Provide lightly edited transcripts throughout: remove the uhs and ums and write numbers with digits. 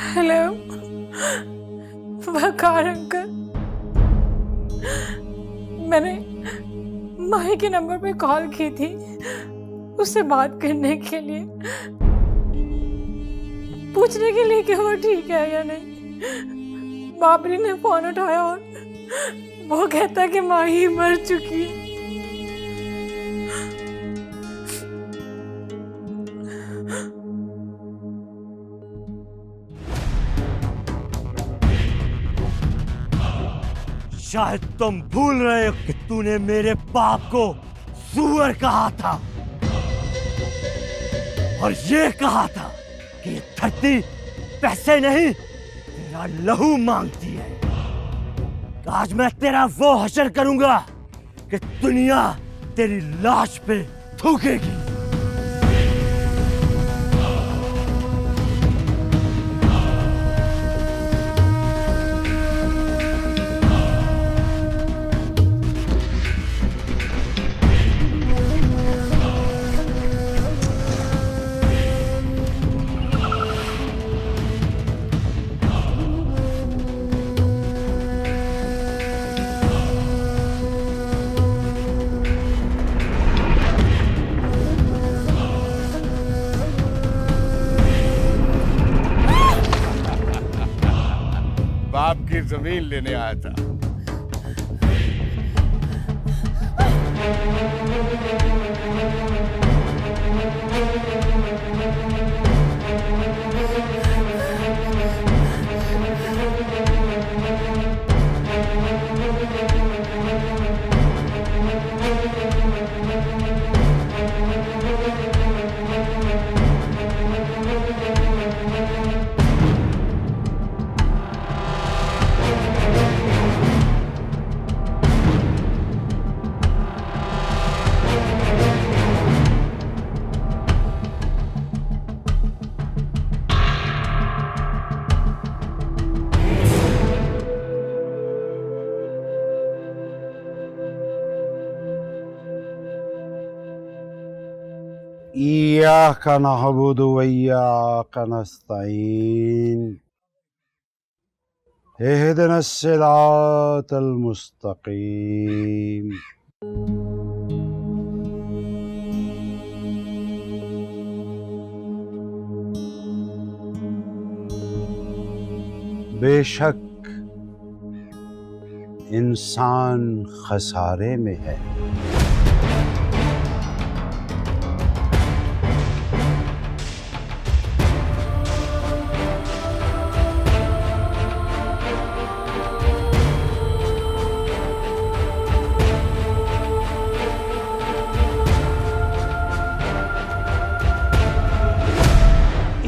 Hello वकार uncle, मैंने माही के number पे कॉल की थी उससे बात करने के लिए, पूछने के लिए कि वो ठीक है या नहीं। बाबरी ने फोन उठाया और वो कहता कि माही मर चुकी है। शायद तुम भूल रहे हो कि तूने मेरे बाप को सुअर कहा था और ये कहा था कि ये धरती पैसे नहीं तेरा लहू मांगती है। आज मैं तेरा वो हशर करूंगा कि दुनिया तेरी लाश पे थूकेगी। बाप की जमीन लेने आया था। इय्याका नअबुदु व इय्याका नस्तईन इहदिनस सिरातल मुस्तकीम। बेशक इंसान खसारे में है,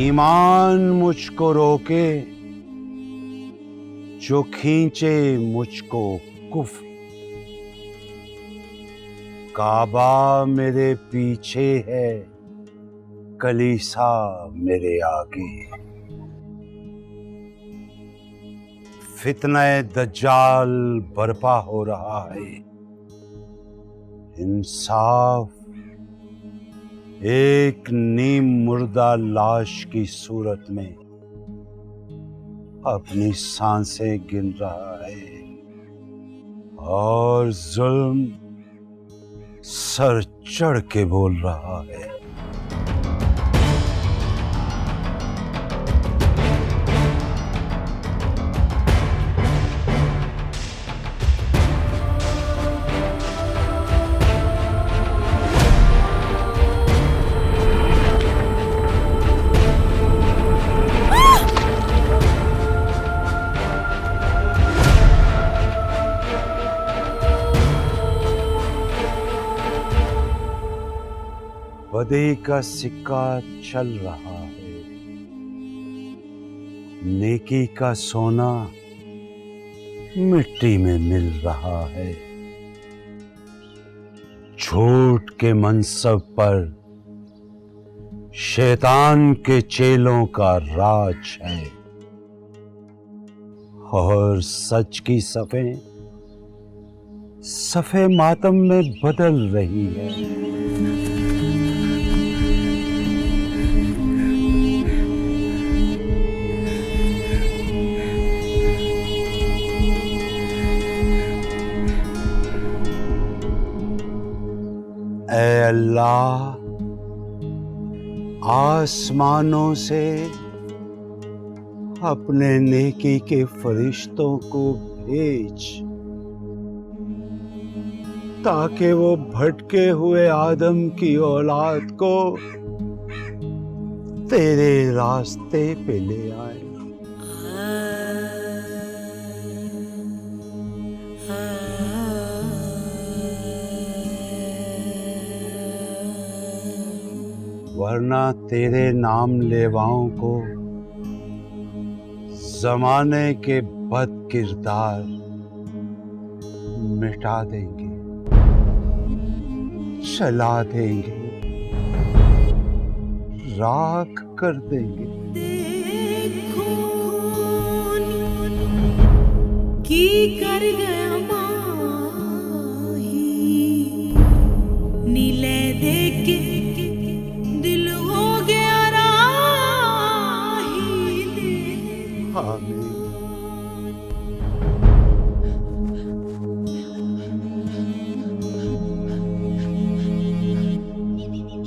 ईमान मुझको रोके जो खींचे मुझको कुफ्र। काबा मेरे पीछे है, कलीसा मेरे आगे। फितने दज्जाल बर्पा हो रहा है। इंसाफ एक नीम मुर्दा लाश की सूरत में अपनी सांसें गिन रहा है और जुल्म सर चढ़ के बोल रहा है। बदी का सिक्का चल रहा है, नेकी का सोना मिट्टी में मिल रहा है। झूठ के मनसब पर शैतान के चेलों का राज है और सच की सफ़ें सफ़े मातम में बदल रही है। आसमानों से अपने नेकी के फरिश्तों को भेज, ताकि वो भटके हुए आदम की औलाद को तेरे रास्ते पे ले आए। वरना तेरे नाम लेवाओं को जमाने के बद किरदार मिटा देंगे, चला देंगे, राख कर देंगे। की कर गया माही नीले देख के दिल हो गया राही दे। आमीन।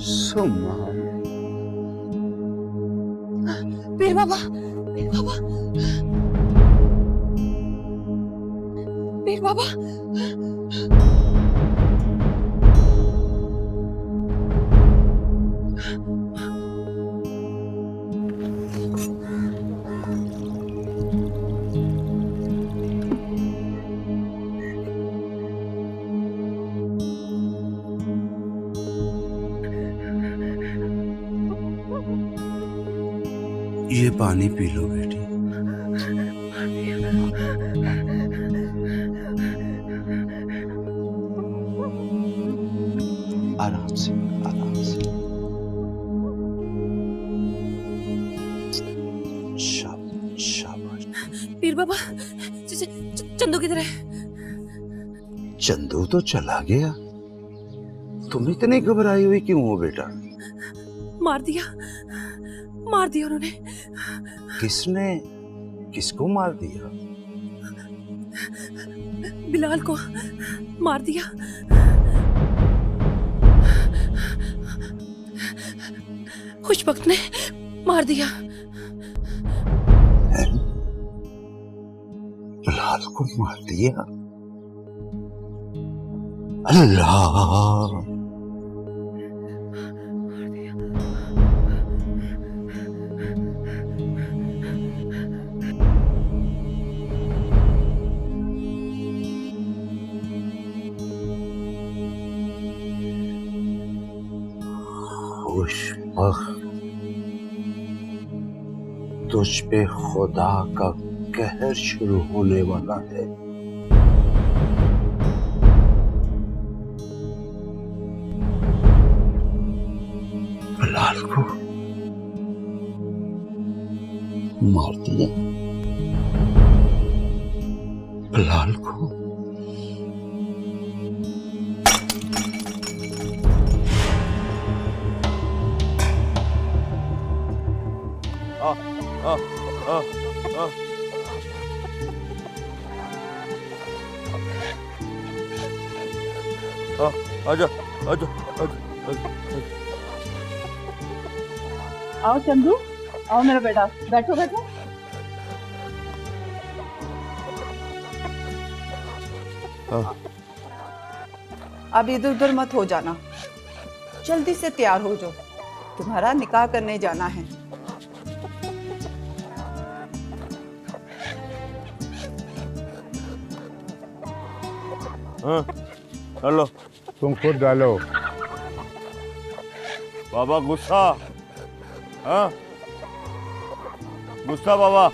सुम्मा पीर बाबा, पीर बाबा, पीर बाबा। ये पानी पी लो बेटी। आराम से, आराम से। शाबाश। पीर बाबा, चंदू किधर है? चंदू तो चला गया। तुम इतनी घबराई हुई क्यों हो बेटा? मार दिया, मार दिया उन्होंने। किसने? किसको मार दिया? बिलाल को मार दिया। खुशबख्त ने मार दिया। बिलाल को मार दिया? अल्लाह! खुशबख्त, तुझ पे खुदा का कहर शुरू होने वाला है। बिलाल को मार दिया? बिलाल को? आजा, आजा, आजा। आओ चंदू, आओ मेरा बेटा, बैठो बैठो। अब इधर उधर मत हो जाना, जल्दी से तैयार हो जाओ, तुम्हारा निकाह करने जाना है। हाँ, हेलो। तुम खुद डालो। बाबा गुस्सा? हाँ, गुस्सा बाबा?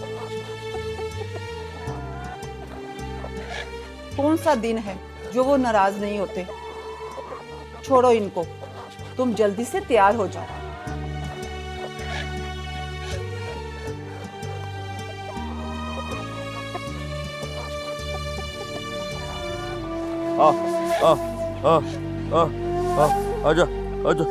कौन सा दिन है जो वो नाराज नहीं होते? छोड़ो इनको, तुम जल्दी से तैयार हो जाओ। आजा, आजा, आजा।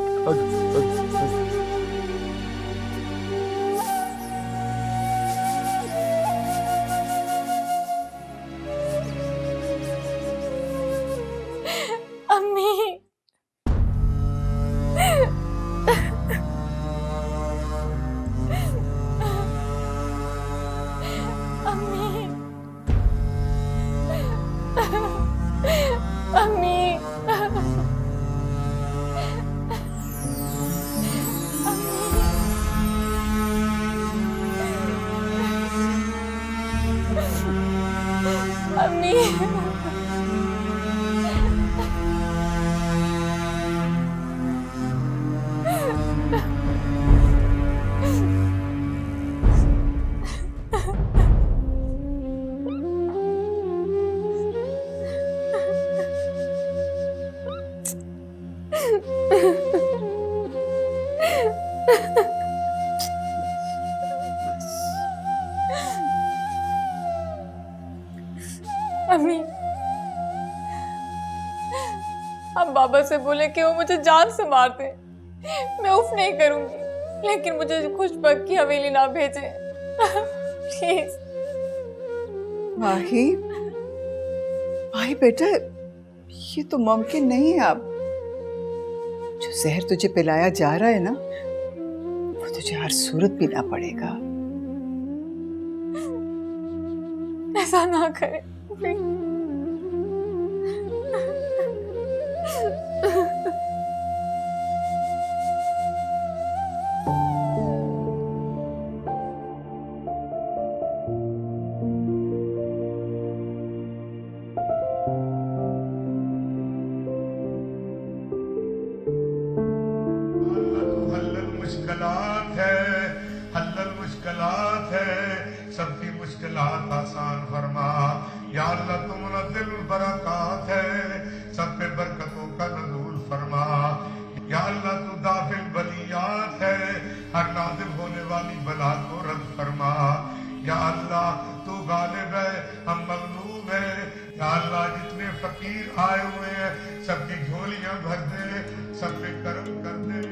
अम्मी, मम्मी। अम्मी, हम बाबा से बोले कि वो मुझे जान से मार दे, मैं उफ नहीं करूंगी, लेकिन मुझे खुशबक की हवेली ना भेजे प्लीज। माही, माही बेटा, ये तो मुमकिन नहीं है। अब जो जहर तुझे पिलाया जा रहा है ना, वो तुझे हर सूरत पीना पड़ेगा। ऐसा ना करे। हल्लल मुश्किलात है, सबकी मुश्किलात आसान फरमा। या अल्लाह तू मुनज़्ज़िल बरक़ात है, सब पे बरकतों का नज़ूल फरमा। या अल्लाह तू दाफिल बलियात है, हर नाज़िल होने वाली बला को रद्द फरमा। या अल्लाह तू गालिब है, हम मग़लूब है। या अल्लाह जितने फकीर आए हुए हैं, सबकी झोलियां भर दे, सब पे करम कर दे।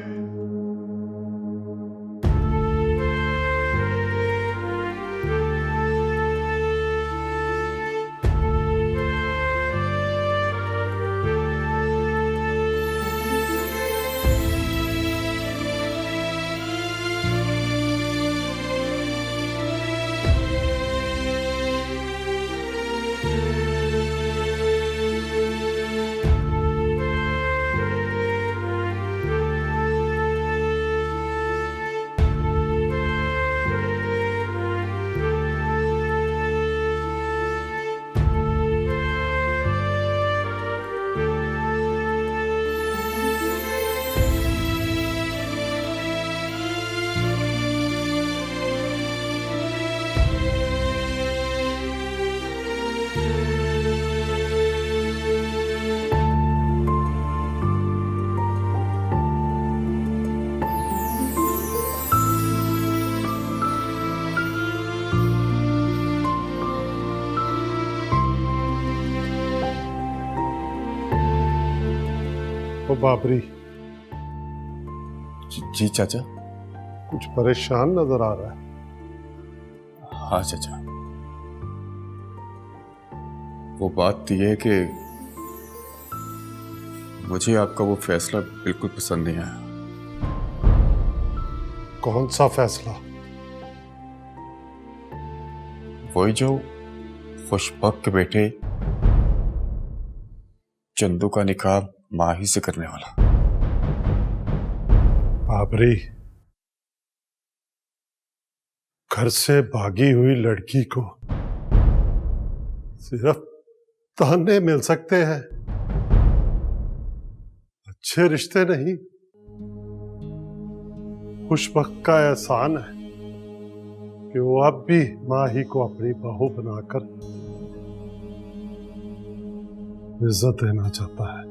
ओ बाबरी, जी चाचा। कुछ परेशान नजर आ रहा है। हाँ चाचा, वो बात तो ये है कि मुझे आपका वो फैसला बिल्कुल पसंद नहीं आया। कौन सा फैसला? वही जो खुशबक के बेटे चंदू का निकाह माही से करने वाला। बाबरी, घर से भागी हुई लड़की को सिर्फ ताने मिल सकते हैं, अच्छे रिश्ते नहीं। खुशबक का एहसान है कि वो अब भी माही को अपनी बहू बनाकर इज्जत देना चाहता है।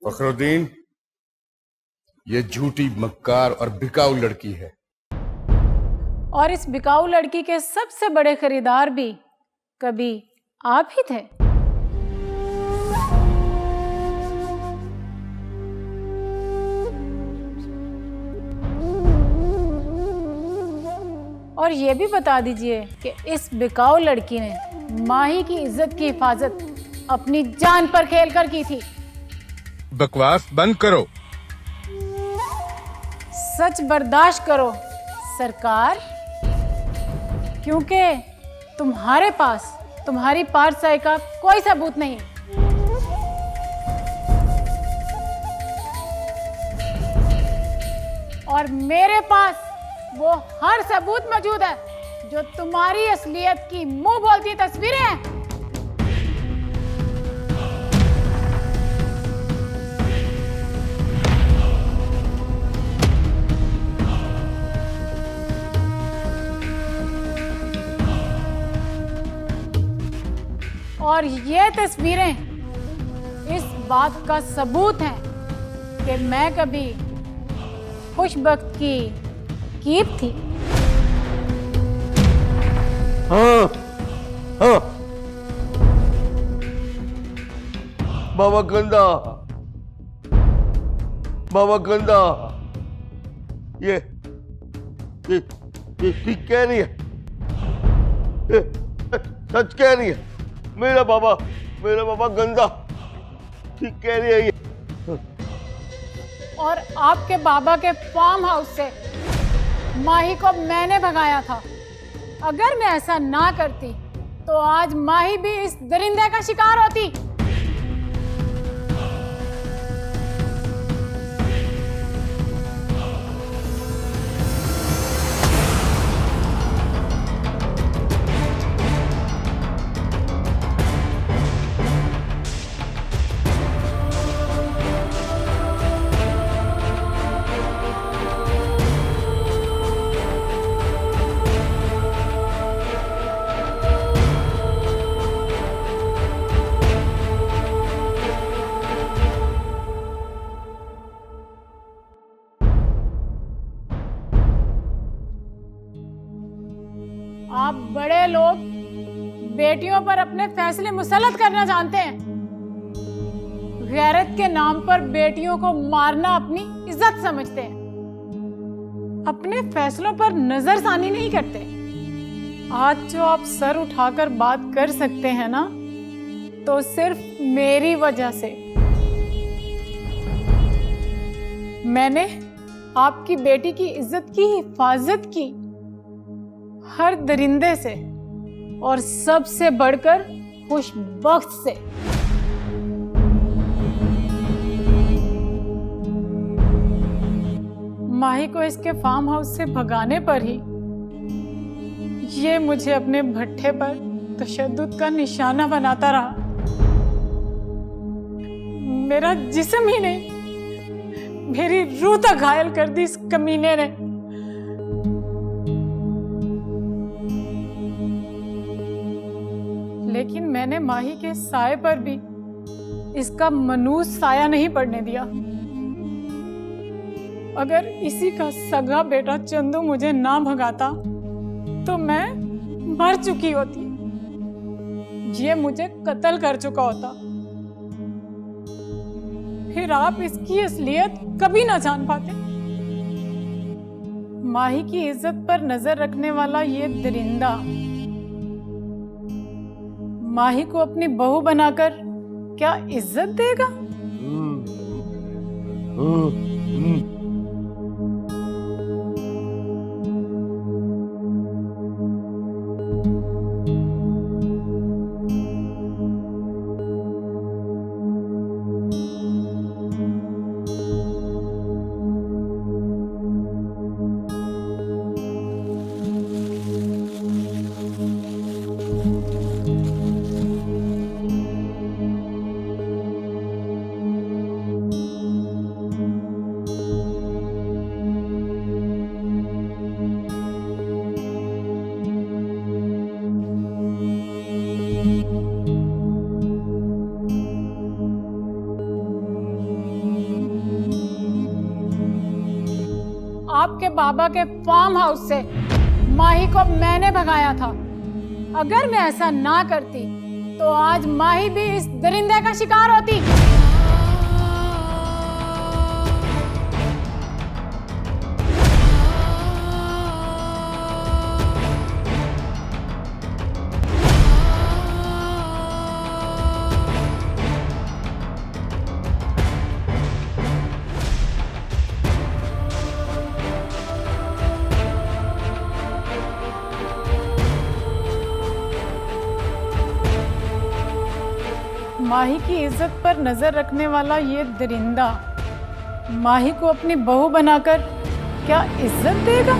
फखरुद्दीन, ये झूठी, मक्कार और बिकाऊ लड़की है। और इस बिकाऊ लड़की के सबसे बड़े खरीदार भी कभी आप ही थे। और ये भी बता दीजिए कि इस बिकाऊ लड़की ने माही की इज्जत की हिफाजत अपनी जान पर खेलकर की थी। बकवास बंद करो। सच बर्दाश्त करो सरकार, क्योंकि तुम्हारे पास तुम्हारी पारसाई का कोई सबूत नहीं है। और मेरे पास वो हर सबूत मौजूद है जो तुम्हारी असलियत की मुंह बोलती तस्वीरें हैं। और ये तस्वीरें इस बात का सबूत हैं कि मैं कभी खुशबख्त की कीप थी। हाँ हाँ बाबा गंदा, बाबा गंदा, ये ठीक कह रही है, ये सच कह रही है। मेरा बाबा गंदा ठीक कह रही है ये। और आपके बाबा के फार्म हाउस से माही को मैंने भगाया था। अगर मैं ऐसा ना करती तो आज माही भी इस दरिंदे का शिकार होती। आप बड़े लोग बेटियों पर अपने फैसले मुसल्लत करना जानते हैं। गैरत के नाम पर बेटियों को मारना अपनी इज्जत समझते हैं। अपने फैसलों पर नजरसानी नहीं करते। आज जो आप सर उठाकर बात कर सकते हैं ना, तो सिर्फ मेरी वजह से। मैंने आपकी बेटी की इज्जत की हिफाजत की, हर दरिंदे से, और सबसे बढ़कर खुशबख्त से। माही को इसके फार्म हाउस से भगाने पर ही ये मुझे अपने भट्ठे पर तशद्दुद का निशाना बनाता रहा। मेरा जिस्म ही नहीं, मेरी रूह तक घायल कर दी इस कमीने ने। लेकिन मैंने माही के साए पर भी इसका मनूस साया नहीं पड़ने दिया। अगर इसी का सगा बेटा चंदू मुझे ना भगाता तो मैं मर चुकी होती। ये मुझे कत्ल कर चुका होता। फिर आप इसकी असलियत कभी ना जान पाते। माही की इज्जत पर नजर रखने वाला ये दरिंदा माही को अपनी बहू बनाकर क्या इज्जत देगा? आपके बाबा के फार्म हाउस से माही को मैंने भगाया था। अगर मैं ऐसा ना करती तो आज माही भी इस दरिंदे का शिकार होती। माही की इज्जत पर नजर रखने वाला ये दरिंदा माही को अपनी बहू बनाकर क्या इज्जत देगा?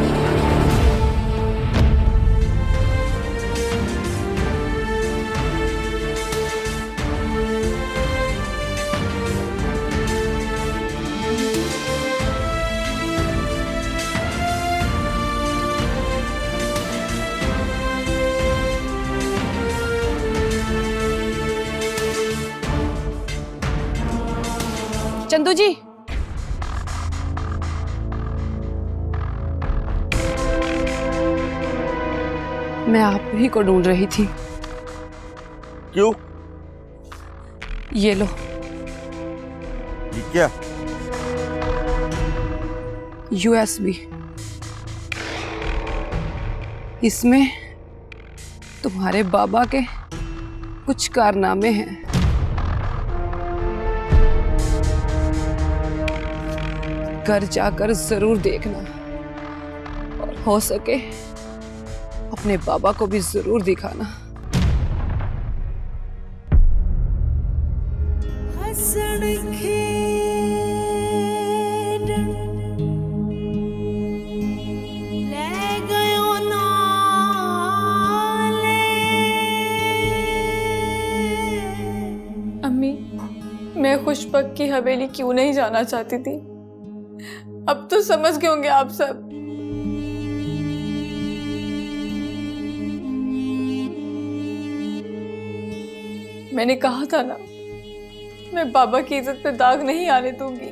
चंदू जी, मैं आप ही को ढूंढ रही थी। क्यों? ये लो। ये क्या? USB। इसमें तुम्हारे बाबा के कुछ कारनामे हैं। घर जाकर जरूर देखना और हो सके अपने बाबा को भी जरूर दिखाना। हसन खेडन ले गयो नाले। अम्मी, मैं खुशबक की हवेली क्यों नहीं जाना चाहती थी? अब तो समझ गए होंगे आप सब। मैंने कहा था ना, मैं बाबा की इज्जत पे दाग नहीं आने दूंगी,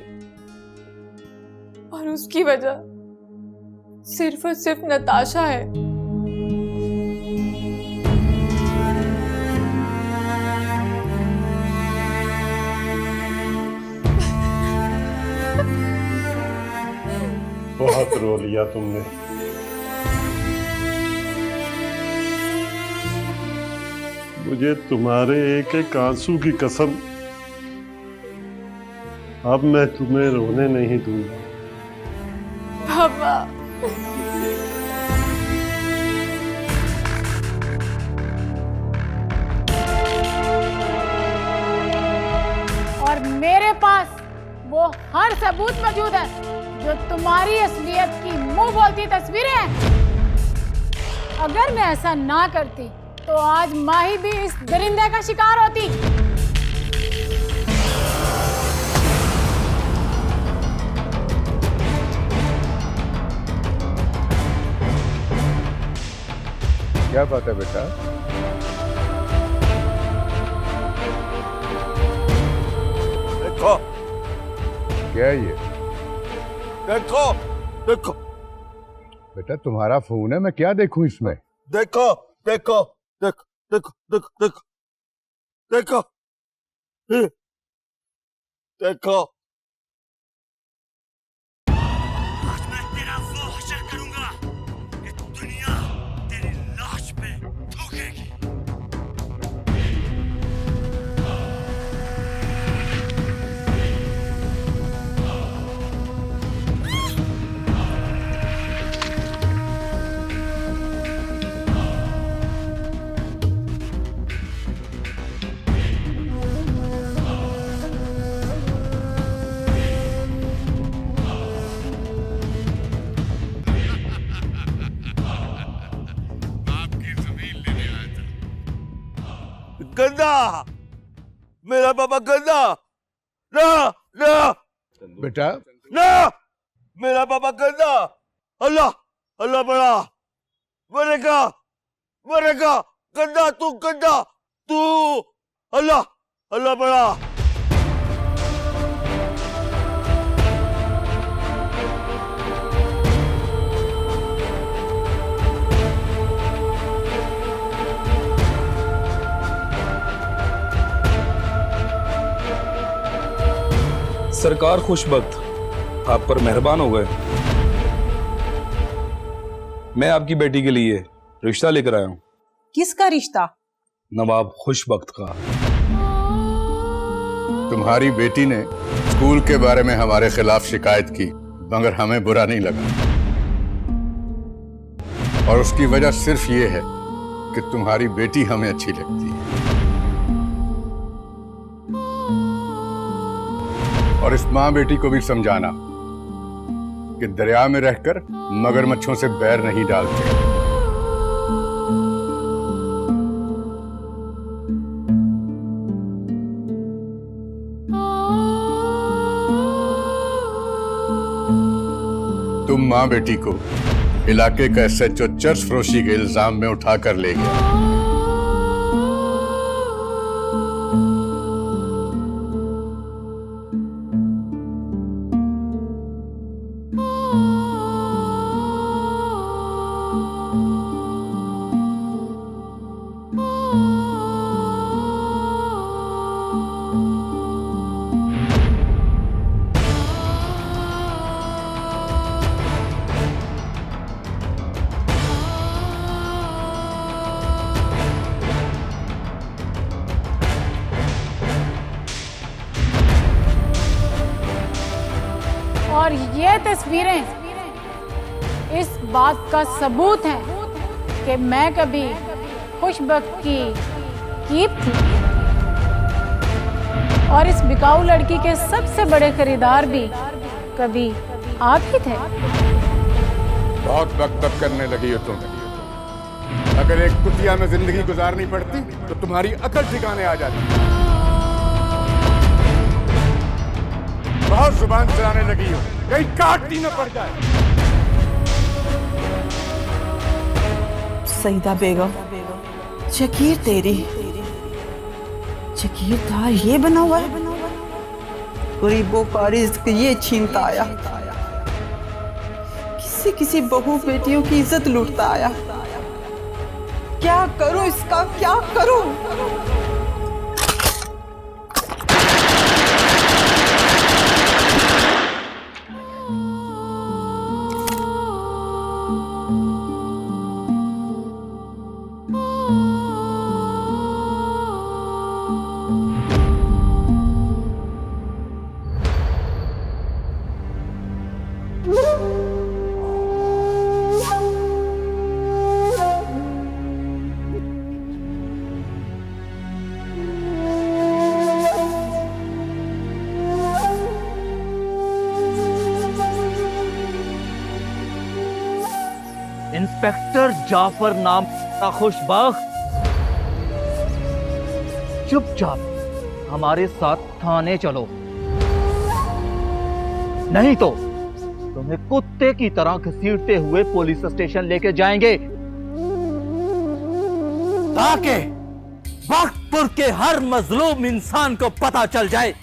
और उसकी वजह सिर्फ और सिर्फ नताशा है। बहुत रो लिया तुमने। मुझे तुम्हारे एक एक आंसू की कसम, अब मैं तुम्हें रोने नहीं दूंगा। बाबा, और मेरे पास वो हर सबूत मौजूद है जो तुम्हारी असलियत की मुंह बोलती तस्वीरें हैं। अगर मैं ऐसा ना करती तो आज माही भी इस दरिंदे का शिकार होती। क्या बात है बेटा? देखो, क्या है ये? देखो, देखो, बेटा तुम्हारा फोन है, मैं क्या देखूं इसमें? देखो, देखो, देखो, देखो, देखो, देखो, देखो, देखो। आज मैं तेरा वो हशर करूंगा कि दुनिया तेरी लाश पे थूकेगी। गंदा, मेरा बाबा गंदा, ना, ना, बेटा ना, मेरा बाबा गंदा। अल्लाह, अल्लाह बड़ा, मरेगा, मरेगा, गंदा, तू गंदा, तू, अल्लाह, अल्लाह बड़ा। सरकार खुशबख्त आप पर मेहरबान हो गए। मैं आपकी बेटी के लिए रिश्ता लेकर आया हूं। किसका रिश्ता? नवाब खुशबख्त का। तुम्हारी बेटी ने स्कूल के बारे में हमारे खिलाफ शिकायत की, मगर हमें बुरा नहीं लगा, और उसकी वजह सिर्फ ये है कि तुम्हारी बेटी हमें अच्छी लगती है। और इस माँ बेटी को भी समझाना कि दरिया में रहकर मगरमच्छों से बैर नहीं डालते। तुम माँ बेटी को इलाके का SHO चर्च फरोशी के इल्जाम में उठाकर ले गया। और ये तस्वीरें इस बात का सबूत हैं कि मैं कभी खुशबख्त की कीप थी और इस बिकाऊ लड़की के सबसे बड़े खरीदार भी कभी आप ही थे। बहुत वक्त करने लगी हो तुम। अगर एक कुतिया में जिंदगी गुजारनी पड़ती तो तुम्हारी अकल ठिकाने आ जाती। बहुत जुबान चलाने लगी हो, कहीं काटती न पड़ जाए। सईदा बेगम, जकीर तेरी जकीर था ये बना हुआ है, गरीबों का रिज्क ये छीनता आया, किसी किसी बहू बेटियों की इज्जत लूटता आया। क्या करूं इसका, क्या करूं? इंस्पेक्टर जाफर नाम का खुशबख्त चुपचाप हमारे साथ थाने चलो, नहीं तो तुम्हें कुत्ते की तरह घसीटते हुए पुलिस स्टेशन लेके जाएंगे, ताकि वक्तपुर के हर मजलूम इंसान को पता चल जाए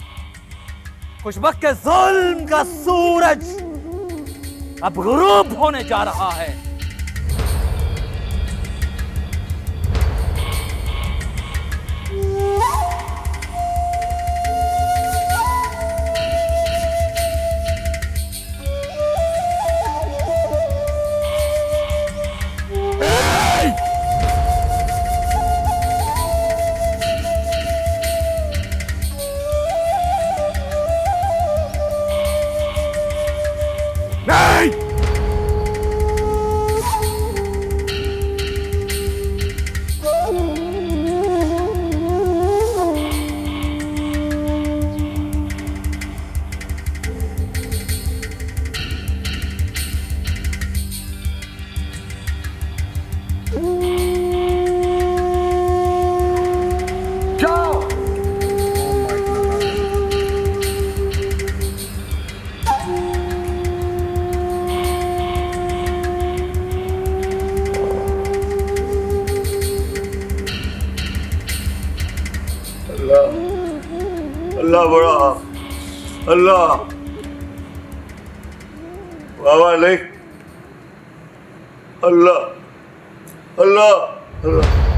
खुशबख्त के जुल्म का सूरज अब गुरूब होने जा रहा है। अल्लाह बड़ा, अल्लाह बाबा नहीं, अल्लाह अल्लाह अल्लाह।